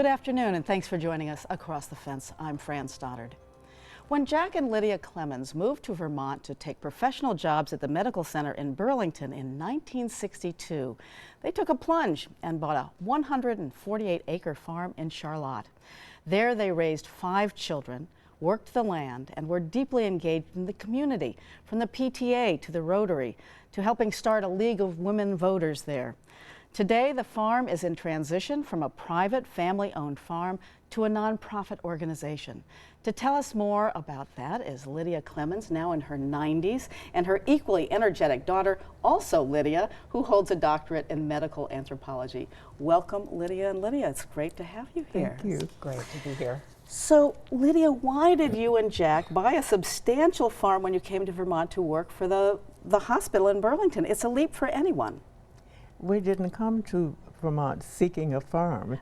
Good afternoon, and thanks for joining us Across the Fence. I'm Fran Stoddard. When Jack and Lydia Clemmons moved to Vermont to take professional jobs at the medical center in Burlington in 1962, they took a plunge and bought a 148-acre farm in Charlotte. There they raised 5 children, worked the land, and were deeply engaged in the community, from the PTA to the Rotary, to helping start a League of Women Voters there. Today, the farm is in transition from a private, family-owned farm to a nonprofit organization. To tell us more about that is Lydia Clemmons, now in her 90s, and her equally energetic daughter, also Lydia, who holds a doctorate in medical anthropology. Welcome, Lydia and Lydia. It's great to have you here. Thank you. Great to be here. So, Lydia, why did you and Jack buy a substantial farm when you came to Vermont to work for the hospital in Burlington? It's a leap for anyone. We didn't come to Vermont seeking a farm,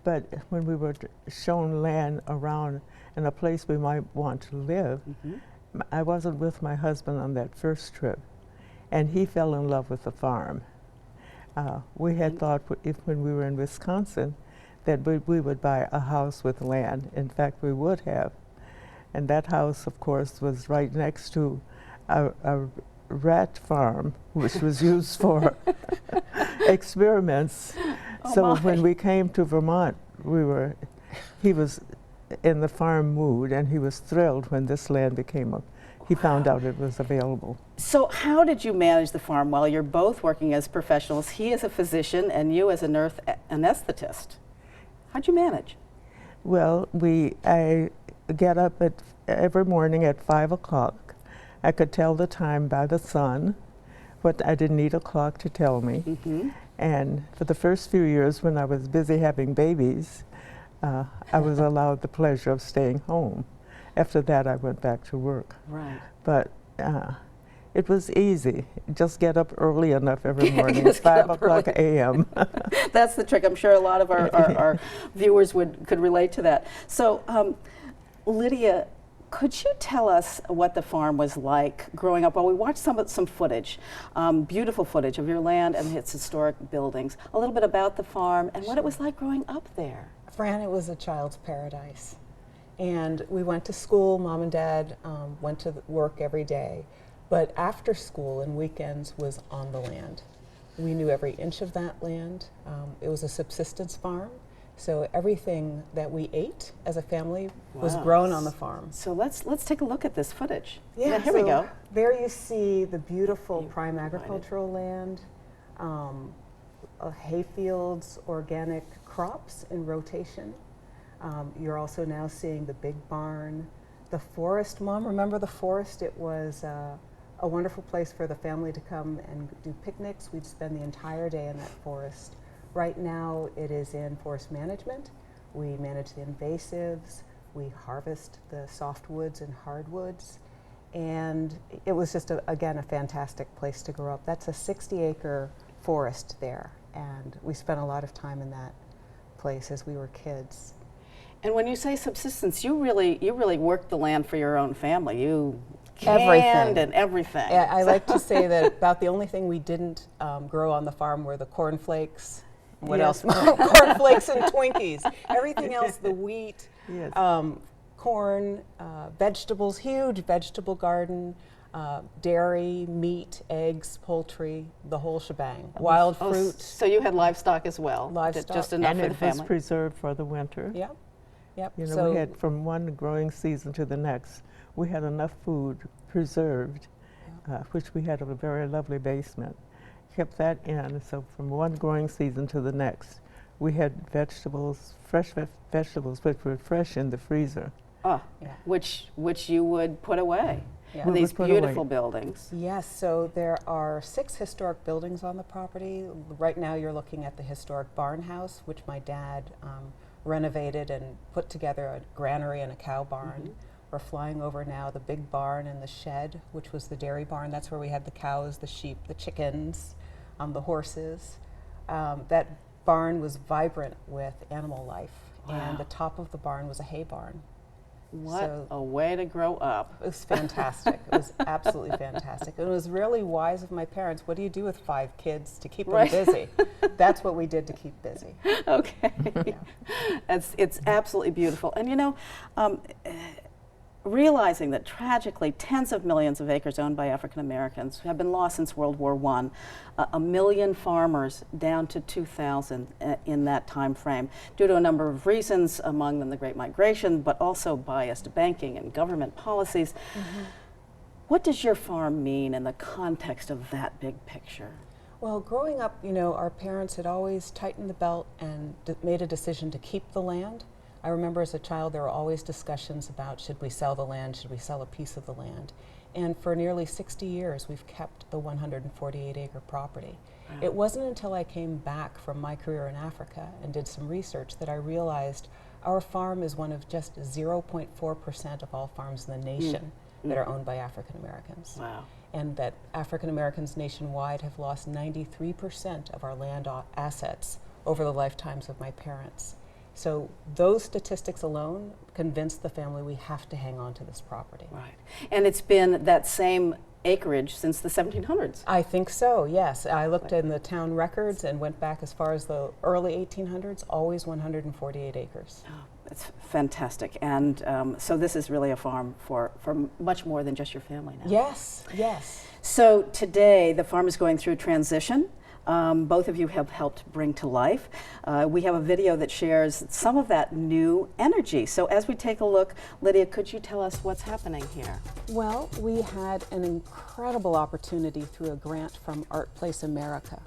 but when we were shown land around in a place we might want to live, I wasn't with my husband on that first trip, and he fell in love with the farm. We had thought when we were in Wisconsin that we would buy a house with land. In fact, we would have. And that house, of course, was right next to a rat farm, which was used for experiments. So when we came to Vermont, he was in the farm mood, and he was thrilled when this land he found out it was available. So how did you manage the farm while you're both working as professionals, he as a physician and you as a nurse anesthetist? How'd you manage? Well, I get up every morning at 5 o'clock. I could tell the time by the sun, but I didn't need a clock to tell me. And for the first few years when I was busy having babies, I was allowed the pleasure of staying home. After that, I went back to work. Right. But it was easy. Just get up early enough every morning, 5 o'clock a.m. That's the trick. I'm sure a lot of our viewers could relate to that. So, Lydia, could you tell us what the farm was like growing up? Well, we watched some footage, beautiful footage of your land and its historic buildings. A little bit about the farm and what it was like growing up there. Fran, it was a child's paradise. And we went to school, Mom and Dad went to work every day. But after school and weekends was on the land. We knew every inch of that land. It was a subsistence farm. So everything that we ate as a family was grown on the farm. So let's take a look at this footage. Yeah, here we go. There you see the beautiful prime agricultural land, hay fields, organic crops in rotation. You're also now seeing the big barn, the forest. Mom, remember the forest? It was a wonderful place for the family to come and do picnics. We'd spend the entire day in that forest. Right now, it is in forest management. We manage the invasives. We harvest the softwoods and hardwoods. And it was just, again, a fantastic place to grow up. That's a 60-acre forest there. And we spent a lot of time in that place as we were kids. And when you say subsistence, you really worked the land for your own family. You canned and everything. Yeah, I like to say that about the only thing we didn't grow on the farm were the cornflakes. What else? Cornflakes and Twinkies. Everything else, the wheat, corn, vegetables, huge vegetable garden, dairy, meat, eggs, poultry, the whole shebang. Wild fruit. So you had livestock as well. Livestock. Just enough for the family. And it was preserved for the winter. Yep. Yep. You know, we had from one growing season to the next, we had enough food preserved, which we had a very lovely basement. Kept that in, so from one growing season to the next, we had vegetables, fresh vegetables, which were fresh in the freezer. Which you would put away in We these would put beautiful away. buildings. Yes, so there are 6 historic buildings on the property. Right now you're looking at the historic barn house, which my dad renovated and put together a granary and a cow barn. We're flying over now the big barn and the shed, which was the dairy barn. That's where we had the cows, the sheep, the chickens, the horses. That barn was vibrant with animal life, and the top of the barn was a hay barn. What a way to grow up. It was fantastic. It was absolutely fantastic. And it was really wise of my parents. What do you do with 5 kids to keep them busy? That's what we did to keep busy. Okay. Yeah. It's absolutely beautiful. And you know, realizing that tragically tens of millions of acres owned by African Americans have been lost since World War I, a million farmers down to 2,000 in that time frame, due to a number of reasons, among them the Great Migration, but also biased banking and government policies. What does your farm mean in the context of that big picture? Well, growing up, you know, our parents had always tightened the belt and made a decision to keep the land. I remember as a child there were always discussions about should we sell the land, should we sell a piece of the land. And for nearly 60 years we've kept the 148-acre property. Wow. It wasn't until I came back from my career in Africa and did some research that I realized our farm is one of just 0.4% of all farms in the nation that are owned by African Americans. Wow. And that African Americans nationwide have lost 93% of our land assets over the lifetimes of my parents. So those statistics alone convinced the family we have to hang on to this property. Right. And it's been that same acreage since the 1700s. I think so, yes. I looked in the town records and went back as far as the early 1800s, always 148 acres. Oh, it's fantastic. And so this is really a farm for much more than just your family now. Yes, yes. So today the farm is going through transition. Both of you have helped bring to life. We have a video that shares some of that new energy. So as we take a look, Lydia, could you tell us what's happening here? Well, we had an incredible opportunity through a grant from Art Place America.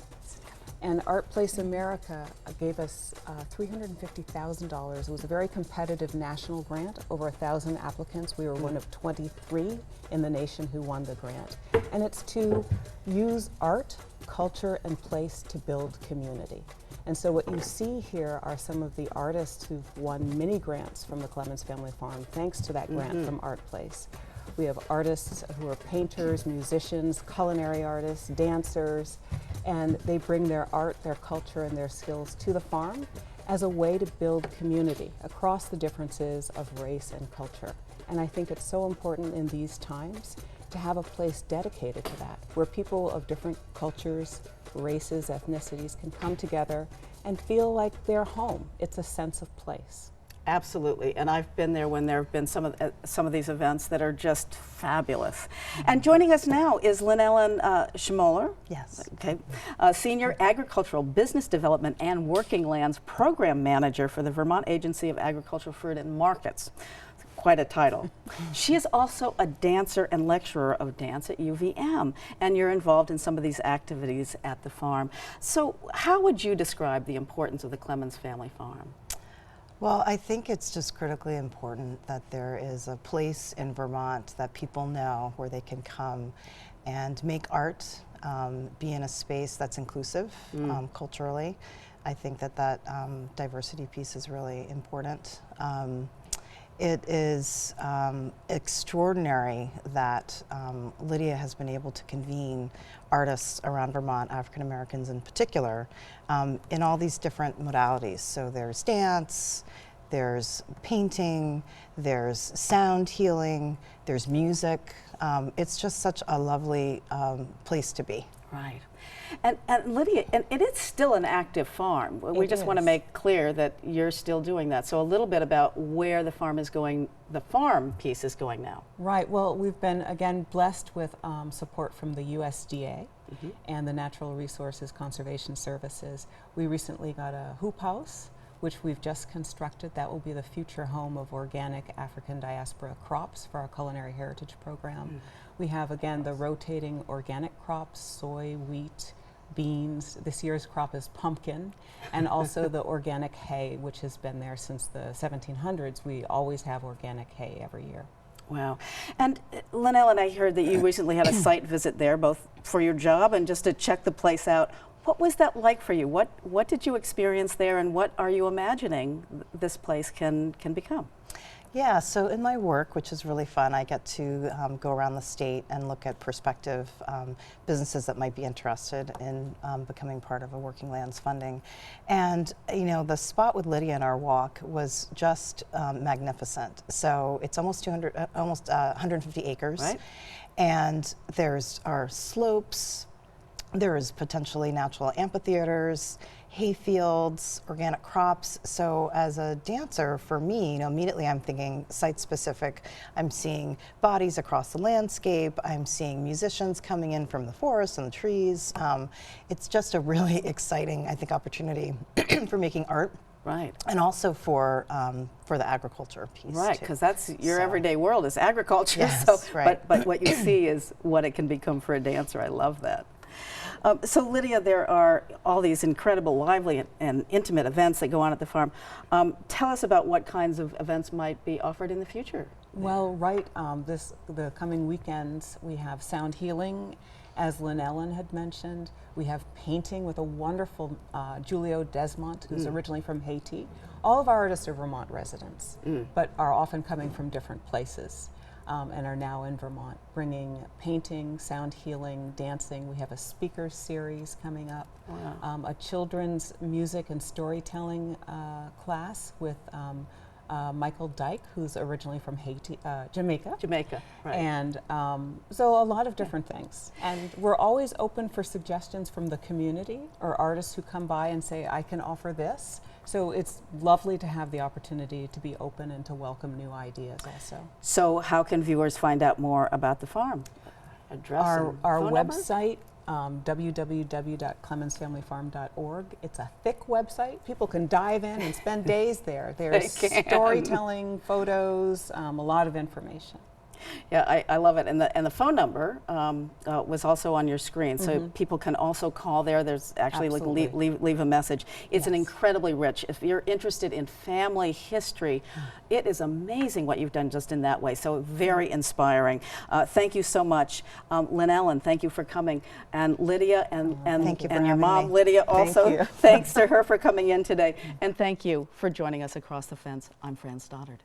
And Art Place America gave us $350,000. It was a very competitive national grant, over 1,000 applicants. We were one of 23 in the nation who won the grant. And it's to use art, culture, and place to build community. And so what you see here are some of the artists who've won many grants from the Clemmons Family Farm, thanks to that grant from Art Place. We have artists who are painters, musicians, culinary artists, dancers, and they bring their art, their culture, and their skills to the farm as a way to build community across the differences of race and culture. And I think it's so important in these times to have a place dedicated to that, where people of different cultures, races, ethnicities can come together and feel like they're home. It's a sense of place. Absolutely, and I've been there when there have been some of these events that are just fabulous. And joining us now is Lynn-Ellen Schmoller. Yes. Okay, Senior Agricultural Business Development and Working Lands Program Manager for the Vermont Agency of Agricultural Fruit and Markets. Quite a title. She is also a dancer and lecturer of dance at UVM, and you're involved in some of these activities at the farm. So how would you describe the importance of the Clemmons Family Farm? Well, I think it's just critically important that there is a place in Vermont that people know where they can come and make art, be in a space that's inclusive culturally. I think that diversity piece is really important. It is extraordinary that Lydia has been able to convene artists around Vermont, African Americans in particular, in all these different modalities. So there's dance, there's painting, there's sound healing, there's music. It's just such a lovely place to be. Right. And Lydia, and it is still an active farm. We just want to make clear that you're still doing that. So a little bit about where the farm is going, the farm piece is going now. Right, well, we've been, again, blessed with support from the USDA and the Natural Resources Conservation Services. We recently got a hoop house, which we've just constructed. That will be the future home of organic African diaspora crops for our Culinary Heritage Program. We have, again, the rotating organic crops, soy, wheat, beans. This year's crop is pumpkin, and also the organic hay, which has been there since the 1700s. We always have organic hay every year. Wow. And Lynn-Ellen, I heard that you recently had a site visit there, both for your job and just to check the place out. What was that like for you? What did you experience there, and what are you imagining this place can become? Yeah, so in my work, which is really fun, I get to go around the state and look at prospective businesses that might be interested in becoming part of a Working Lands funding. And you know, the spot with Lydia in our walk was just magnificent. So it's almost 150 acres, Right. and there's our slopes. There is potentially natural amphitheaters, hay fields, organic crops. So as a dancer, for me, you know, immediately I'm thinking site-specific. I'm seeing bodies across the landscape. I'm seeing musicians coming in from the forest and the trees. It's just a really exciting, I think, opportunity for making art. Right. And also for the agriculture piece. Right, too. because that's your So- everyday world is agriculture. Yes, so, right. but what you see is what it can become for a dancer. I love that. So Lydia, there are all these incredible, lively and intimate events that go on at the farm. Tell us about what kinds of events might be offered in the future. Well, right, the coming weekends, we have sound healing, as Lynn Ellen had mentioned. We have painting with a wonderful Julio Desmont, who's originally from Haiti. All of our artists are Vermont residents, but are often coming from different places. And are now in Vermont, bringing painting, sound healing, dancing. We have a speaker series coming up, a children's music and storytelling class with Michael Dyke, who's originally from Jamaica. Jamaica, right. And so a lot of different things. And we're always open for suggestions from the community or artists who come by and say, I can offer this. So it's lovely to have the opportunity to be open and to welcome new ideas also. So how can viewers find out more about the farm? Address Our and phone number? website, www.clemmonsfamilyfarm.org. It's a thick website. People can dive in and spend days there. There's They can. storytelling, photos, a lot of information. Yeah, I love it. And the phone number was also on your screen, so people can also call there. There's actually like Absolutely. leave a message. It's an Yes. incredibly rich. If you're interested in family history, it is amazing what you've done just in that way. So very inspiring. Thank you so much, Lynn Ellen. Thank you for coming, and Lydia and Thank you for your having mom me. Lydia Thank also. you. Thanks to her for coming in today, and thank you for joining us across the fence. I'm Fran Stoddard.